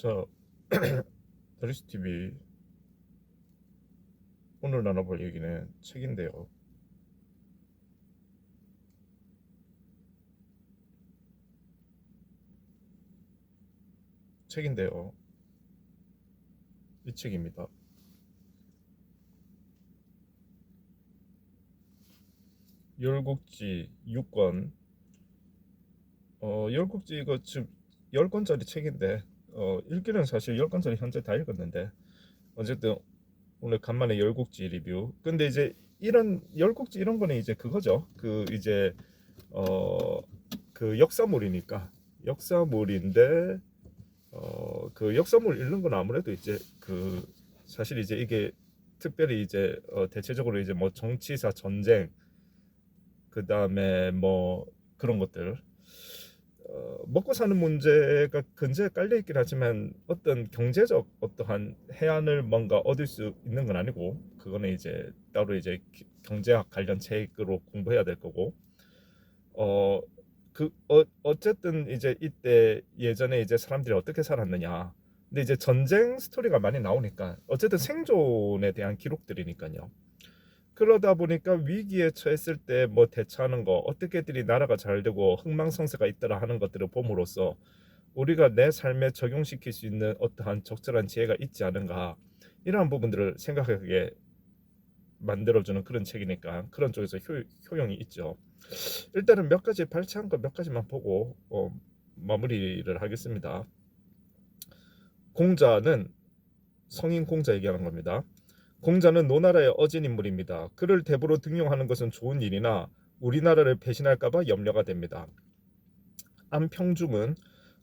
자, 다리스 TV 오늘 나눠볼 얘기는 책인데요. 책인데요. 이 책입니다. 열국지 6권. 열국지 이거 지금 10권짜리 책인데 읽기는 사실 10권짜리 현재 다 읽었는데 어쨌든 오늘 간만에 열국지 리뷰. 근데 이제 이런 열국지 이런 거는 이제 그거죠. 그 이제 어 그 역사물이니까 역사물인데 그 역사물 읽는 건 아무래도 이제 그 사실 이제 이게 특별히 이제 대체적으로 이제 뭐 정치사 전쟁 그 다음에 뭐 그런 것들 먹고 사는 문제가 근저에 깔려 있긴 하지만 어떤 경제적 어떠한 해안을 뭔가 얻을 수 있는 건 아니고 그거는 이제 따로 이제 경제학 관련 책으로 공부해야 될 거고 어쨌든 이제 이때 예전에 이제 사람들이 어떻게 살았느냐. 근데 이제 전쟁 스토리가 많이 나오니까 어쨌든 생존에 대한 기록들이니까요. 그러다 보니까 위기에 처했을 때 뭐 대처하는 거, 어떻게들이 나라가 잘 되고 흥망성쇠가 있더라 하는 것들을 봄으로써 우리가 내 삶에 적용시킬 수 있는 어떠한 적절한 지혜가 있지 않은가 이러한 부분들을 생각하게 만들어주는 그런 책이니까 그런 쪽에서 효용이 있죠. 일단은 몇 가지 발췌한 거 몇 가지만 보고 마무리를 하겠습니다. 공자는 성인 공자 얘기하는 겁니다. 공자는 노나라의 어진 인물입니다. 그를 대부로 등용하는 것은 좋은 일이나 우리나라를 배신할까봐 염려가 됩니다. 안평중은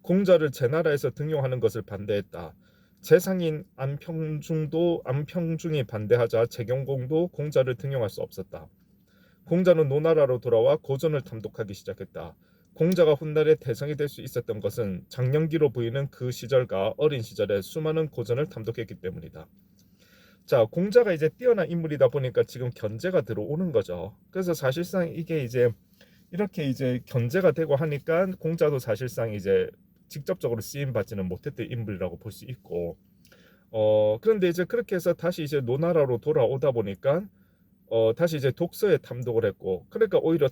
공자를 제나라에서 등용하는 것을 반대했다. 재상인 안평중이 반대하자 재경공도 공자를 등용할 수 없었다. 공자는 노나라로 돌아와 고전을 탐독하기 시작했다. 공자가 훗날에 대성이 될 수 있었던 것은 장년기로 보이는 그 시절과 어린 시절에 수많은 고전을 탐독했기 때문이다. 자, 공자가 이제 뛰어난 인물이다 보니까 지금 견제가 들어오는 거죠. 그래서 사실상 이게 이제 이렇게 이제 견제가 되고 하니까 공자도 사실상 이제 직접적으로 쓰임 받지는 못했던 인물이라고 볼 수 있고 그런데 이제 그렇게 해서 다시 이제 노나라로 돌아오다 보니까 다시 이제 독서에 탐독을 했고 그러니까 오히려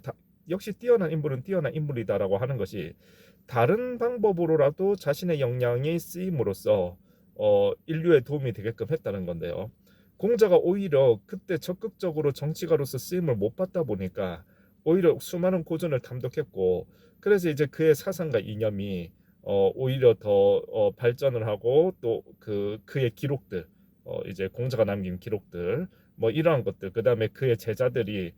역시 뛰어난 인물은 뛰어난 인물이다라고 하는 것이 다른 방법으로라도 자신의 역량이 쓰임으로써 인류에 도움이 되게끔 했다는 건데요. 공자가 오히려 그때 적극적으로 정치가로서 쓰임을 못 받다 보니까 오히려 수많은 고전을 탐독했고 그래서 이제 그의 사상과 이념이 오히려 더 발전을 하고 또 그의 기록들 이제 공자가 남긴 기록들 뭐 이러한 것들 그다음에 그의 제자들이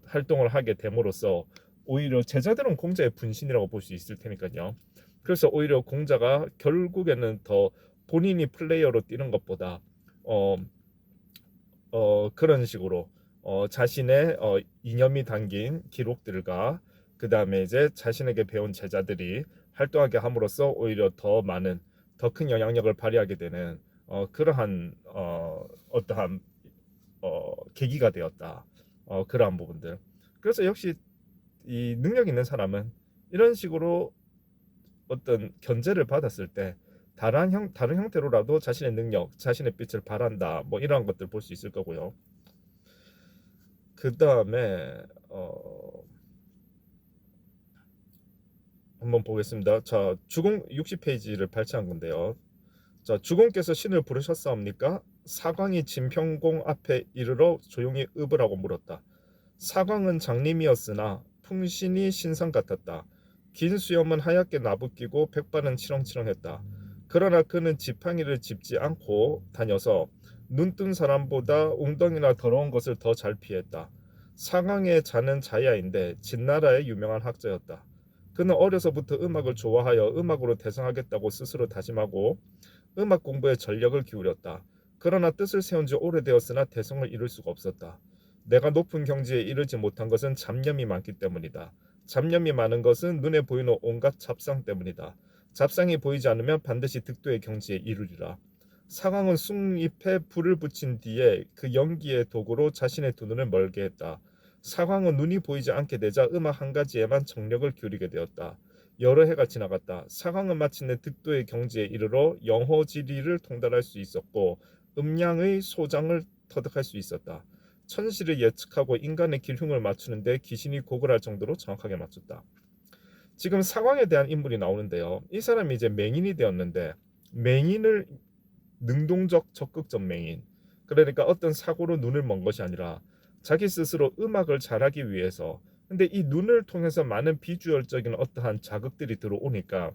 활동을 하게 됨으로써 오히려 제자들은 공자의 분신이라고 볼 수 있을 테니까요. 그래서 오히려 공자가 결국에는 더 본인이 플레이어로 뛰는 것보다 어, 그런 식으로 자신의 이념이 담긴 기록들과 그 다음에 이제 자신에게 배운 제자들이 활동하게 함으로써 오히려 더 많은 더 큰 영향력을 발휘하게 되는 그러한 어떠한 계기가 되었다. 그러한 부분들. 그래서 역시 이 능력 있는 사람은 이런 식으로 어떤 견제를 받았을 때 다른 형태로라도 자신의 능력, 자신의 빛을 발한다. 뭐 이러한 것들 볼 수 있을 거고요. 그 다음에 한번 보겠습니다. 자, 주공 60페이지를 발췌한 건데요. 자, 주공께서 신을 부르셨사옵니까? 사광이 진평공 앞에 이르러 조용히 읍으라고 물었다. 사광은 장님이었으나 풍신이 신성 같았다. 긴 수염은 하얗게 나부끼고 백발은 치렁치렁했다. 그러나 그는 지팡이를 짚지 않고 다녀서 눈뜬 사람보다 웅덩이나 더러운 것을 더 잘 피했다. 사광의 자는 자야인데 진나라의 유명한 학자였다. 그는 어려서부터 음악을 좋아하여 음악으로 대성하겠다고 스스로 다짐하고 음악 공부에 전력을 기울였다. 그러나 뜻을 세운 지 오래되었으나 대성을 이룰 수가 없었다. 내가 높은 경지에 이르지 못한 것은 잡념이 많기 때문이다. 잡념이 많은 것은 눈에 보이는 온갖 잡상 때문이다. 잡상이 보이지 않으면 반드시 득도의 경지에 이르리라. 사광은 숭잎에 불을 붙인 뒤에 그 연기의 도구로 자신의 두 눈을 멀게 했다. 사광은 눈이 보이지 않게 되자 음악 한 가지에만 정력을 기울이게 되었다. 여러 해가 지나갔다. 사광은 마침내 득도의 경지에 이르러 영호지리를 통달할 수 있었고 음양의 소장을 터득할 수 있었다. 천시를 예측하고 인간의 기흉을 맞추는데 기신이 고글할 정도로 정확하게 맞췄다. 지금 사광에 대한 인물이 나오는데요. 이 사람이 이제 맹인이 되었는데 맹인을 능동적 적극적 맹인, 그러니까 어떤 사고로 눈을 먼 것이 아니라 자기 스스로 음악을 잘하기 위해서, 근데 이 눈을 통해서 많은 비주얼적인 어떠한 자극들이 들어오니까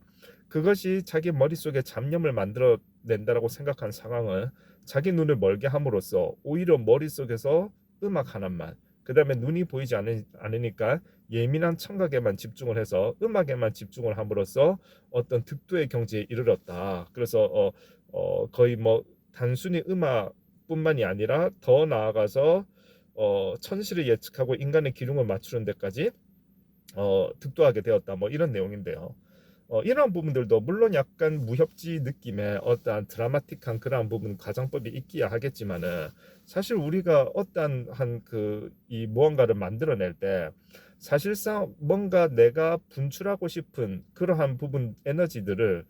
그것이 자기 머릿속에 잡념을 만들어낸다라고 생각한 상황은 자기 눈을 멀게 함으로써 오히려 머릿속에서 음악 하나만, 그 다음에 눈이 보이지 않으니까 예민한 청각에만 집중을 해서 음악에만 집중을 함으로써 어떤 득도의 경지에 이르렀다. 그래서 거의 뭐 단순히 음악뿐만이 아니라 더 나아가서 천시를 예측하고 인간의 기lum을 맞추는 데까지 득도하게 되었다. 뭐 이런 내용인데요. 이런 부분들도 물론 약간 무협지 느낌의 어떠한 드라마틱한 그러한 부분 가정법이 있기야 하겠지만은 사실 우리가 어떠한 이 무언가를 만들어낼 때 사실상 뭔가 내가 분출하고 싶은 그러한 부분 에너지들을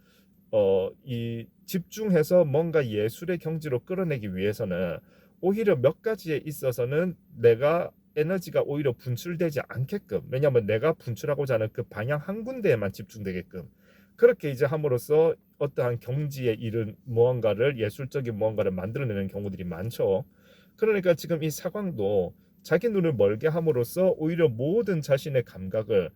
이 집중해서 뭔가 예술의 경지로 끌어내기 위해서는 오히려 몇 가지에 있어서는 내가 에너지가 오히려 분출되지 않게끔, 왜냐하면 내가 분출하고자 하는 그 방향 한 군데에만 집중되게끔 그렇게 이제 함으로써 어떠한 경지에 이른 무언가를, 예술적인 무언가를 만들어내는 경우들이 많죠. 그러니까 지금 이 사광도 자기 눈을 멀게 함으로써 오히려 모든 자신의 감각을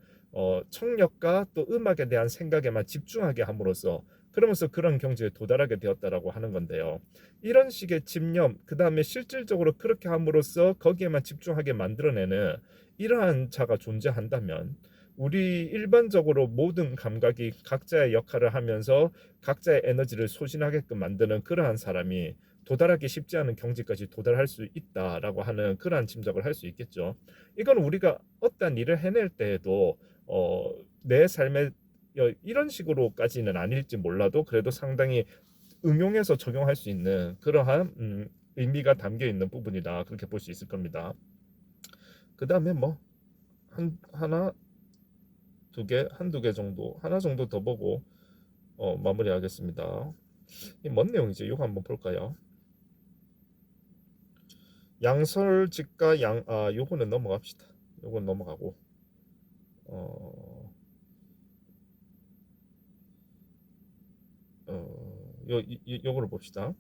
청력과 또 음악에 대한 생각에만 집중하게 함으로써 그러면서 그런 경지에 도달하게 되었다라고 하는 건데요. 이런 식의 집념, 그 다음에 실질적으로 그렇게 함으로써 거기에만 집중하게 만들어내는 이러한 자가 존재한다면 우리 일반적으로 모든 감각이 각자의 역할을 하면서 각자의 에너지를 소진하게끔 만드는 그러한 사람이 도달하기 쉽지 않은 경지까지 도달할 수 있다라고 하는 그러한 짐작을 할 수 있겠죠. 이건 우리가 어떤 일을 해낼 때에도 내 삶에 이런 식으로까지는 아닐지 몰라도 그래도 상당히 응용해서 적용할 수 있는 그러한 의미가 담겨 있는 부분이다, 그렇게 볼 수 있을 겁니다. 그 다음에 뭐 하나 한두 개 정도, 하나 정도 더 보고 마무리하겠습니다. 이 뭔 내용이지? 이거 한번 볼까요? 양설직과 요거는 넘어갑시다. 요건 넘어가고 요거를 봅시다.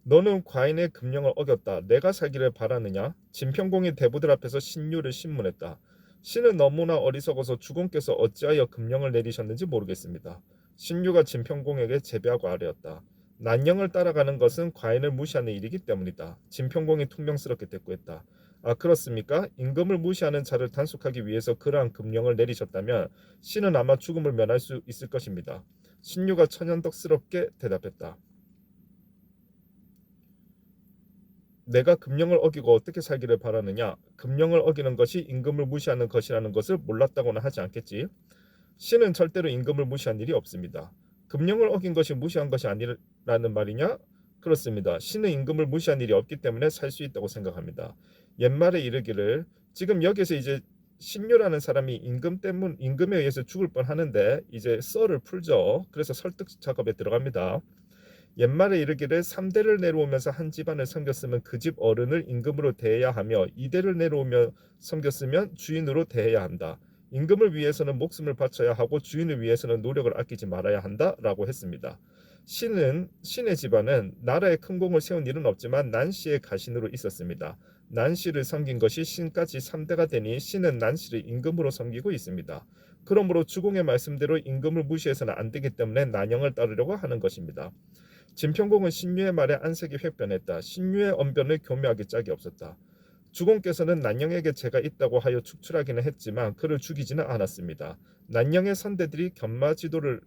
너는 과인의 금령을 어겼다. 내가 살기를 바라느냐? 진평공이 대부들 앞에서 신유를 신문했다. 신은 너무나 어리석어서 주공께서 어찌하여 금령을 내리셨는지 모르겠습니다. 신유가 진평공에게 제배하고 아뢰었다. 난영을 따라가는 것은 과인을 무시하는 일이기 때문이다. 진평공이 퉁명스럽게 대꾸했다. 아, 그렇습니까? 임금을 무시하는 자를 단속하기 위해서 그러한 금령을 내리셨다면 신은 아마 죽음을 면할 수 있을 것입니다. 신유가 천연덕스럽게 대답했다. 내가 금령을 어기고 어떻게 살기를 바라느냐? 금령을 어기는 것이 임금을 무시하는 것이라는 것을 몰랐다고는 하지 않겠지. 신은 절대로 임금을 무시한 일이 없습니다. 금령을 어긴 것이 무시한 것이 아니라는 말이냐? 그렇습니다. 신은 임금을 무시한 일이 없기 때문에 살 수 있다고 생각합니다. 옛말에 이르기를, 지금 여기서 이제 신유라는 사람이 임금에 의해서 죽을 뻔하는데 이제 썰을 풀죠. 그래서 설득 작업에 들어갑니다. 옛말에 이르기를 3대를 내려오면서 한 집안을 섬겼으면 그 집 어른을 임금으로 대해야 하며 2대를 내려오며 섬겼으면 주인으로 대해야 한다. 임금을 위해서는 목숨을 바쳐야 하고 주인을 위해서는 노력을 아끼지 말아야 한다라고 했습니다. 신의 집안은 나라에 큰 공을 세운 일은 없지만 난씨의 가신으로 있었습니다. 난씨를 섬긴 것이 신까지 3대가 되니 신은 난씨를 임금으로 섬기고 있습니다. 그러므로 주공의 말씀대로 임금을 무시해서는 안 되기 때문에 난영을 따르려고 하는 것입니다. 진평공은 신유의 말에 안색이 획변했다. 신유의 언변을 교묘하기 짝이 없었다. 주공께서는 난영에게 죄가 있다고 하여 축출하기는 했지만 그를 죽이지는 않았습니다. 난영의 선대들이 견마지로를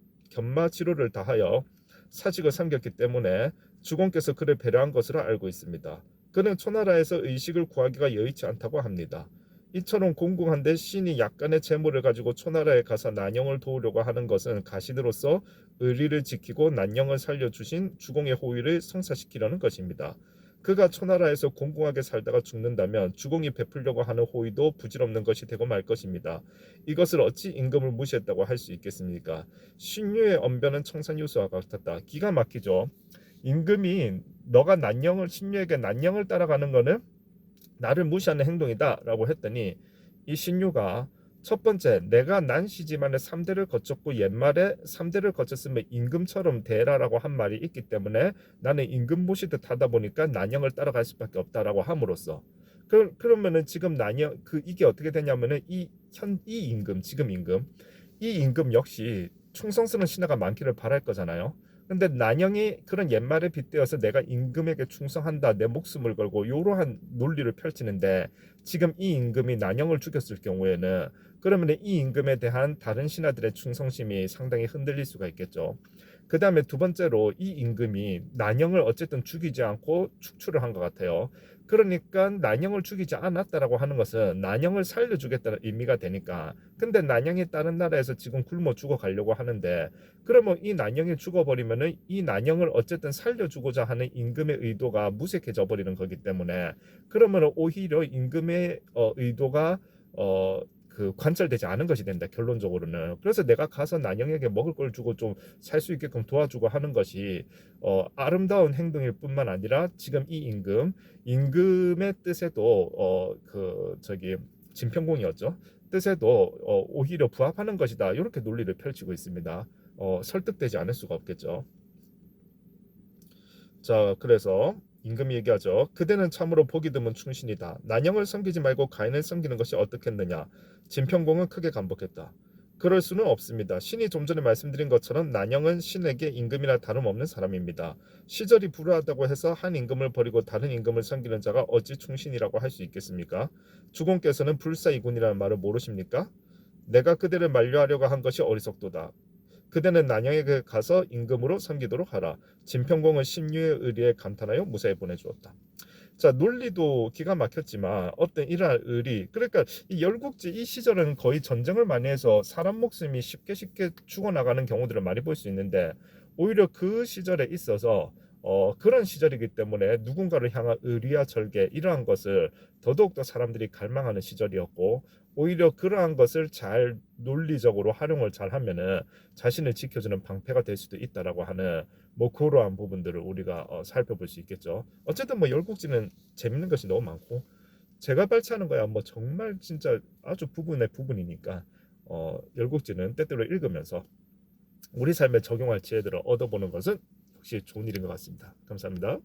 다하여 사직을 삼겼기 때문에 주공께서 그를 배려한 것으로 알고 있습니다. 그는 초나라에서 의식을 구하기가 여의치 않다고 합니다. 이처럼 공공한데 신이 약간의 재물을 가지고 초나라에 가서 난영을 도우려고 하는 것은 가신으로서 의리를 지키고 난영을 살려주신 주공의 호의를 성사시키려는 것입니다. 그가 초나라에서 공공하게 살다가 죽는다면 주공이 베풀려고 하는 호의도 부질없는 것이 되고 말 것입니다. 이것을 어찌 임금을 무시했다고 할 수 있겠습니까? 신유의 언변은 청산유수와 같았다. 기가 막히죠. 임금이 너가 난영을 신유에게 난영을 따라가는 거는 나를 무시하는 행동이다라고 했더니 이 신유가 첫 번째 내가 난시지만의 3대를 거쳤고 옛말에 3대를 거쳤으면 임금처럼 대라라고 한 말이 있기 때문에 나는 임금 모시듯 하다 보니까 난영을 따라갈 수밖에 없다라고 함으로써 그러면은 지금 난영 이게 어떻게 되냐면은 이 임금 지금 임금 이 임금 역시 충성스러운 신하가 많기를 바랄 거잖아요. 근데 난영이 그런 옛말에 빗대어서 내가 임금에게 충성한다 내 목숨을 걸고 이러한 논리를 펼치는데 지금 이 임금이 난영을 죽였을 경우에는 그러면 이 임금에 대한 다른 신하들의 충성심이 상당히 흔들릴 수가 있겠죠. 그 다음에 두 번째로 이 임금이 난영을 어쨌든 죽이지 않고 축출을 한 것 같아요. 그러니까 난영을 죽이지 않았다라고 하는 것은 난영을 살려주겠다는 의미가 되니까 근데 난영이 다른 나라에서 지금 굶어 죽어가려고 하는데 그러면 이 난영이 죽어버리면은 이 난영을 어쨌든 살려주고자 하는 임금의 의도가 무색해져 버리는 거기 때문에 그러면 오히려 임금의 의도가 관철되지 않은 것이 된다 결론적으로는. 그래서 내가 가서 난영에게 먹을 걸 주고 좀 살 수 있게끔 도와주고 하는 것이 아름다운 행동일 뿐만 아니라 지금 이 임금의 뜻에도 진평공이었죠. 뜻에도 오히려 부합하는 것이다 이렇게 논리를 펼치고 있습니다. 설득되지 않을 수가 없겠죠. 자, 그래서 임금이 얘기하죠. 그대는 참으로 보기 드문 충신이다. 난영을 섬기지 말고 가인을 섬기는 것이 어떻겠느냐. 진평공은 크게 반복했다. 그럴 수는 없습니다. 신이 좀 전에 말씀드린 것처럼 난영은 신에게 임금이나 다름없는 사람입니다. 시절이 불우하다고 해서 한 임금을 버리고 다른 임금을 섬기는 자가 어찌 충신이라고 할 수 있겠습니까? 주공께서는 불사이군이라는 말을 모르십니까? 내가 그대를 만류하려고 한 것이 어리석도다. 그대는 난영에게 가서 임금으로 섬기도록 하라. 진평공은 신유의 의리에 감탄하여 무사히 보내주었다. 자, 논리도 기가 막혔지만 어떤 이러한 의리, 그러니까 이 열국지 이 시절은 거의 전쟁을 많이 해서 사람 목숨이 쉽게 죽어나가는 경우들을 많이 볼 수 있는데 오히려 그 시절에 있어서 그런 시절이기 때문에 누군가를 향한 의리와 절개 이러한 것을 더더욱더 사람들이 갈망하는 시절이었고 오히려 그러한 것을 잘 논리적으로 활용을 잘 하면은 자신을 지켜주는 방패가 될 수도 있다라고 하는 뭐 그러한 부분들을 우리가 살펴볼 수 있겠죠. 어쨌든 뭐 열국지는 재밌는 것이 너무 많고 제가 발췌하는 거야 뭐 정말 진짜 아주 부분의 부분이니까 열국지는 때때로 읽으면서 우리 삶에 적용할 지혜들을 얻어보는 것은 혹시 좋은 일인 것 같습니다. 감사합니다.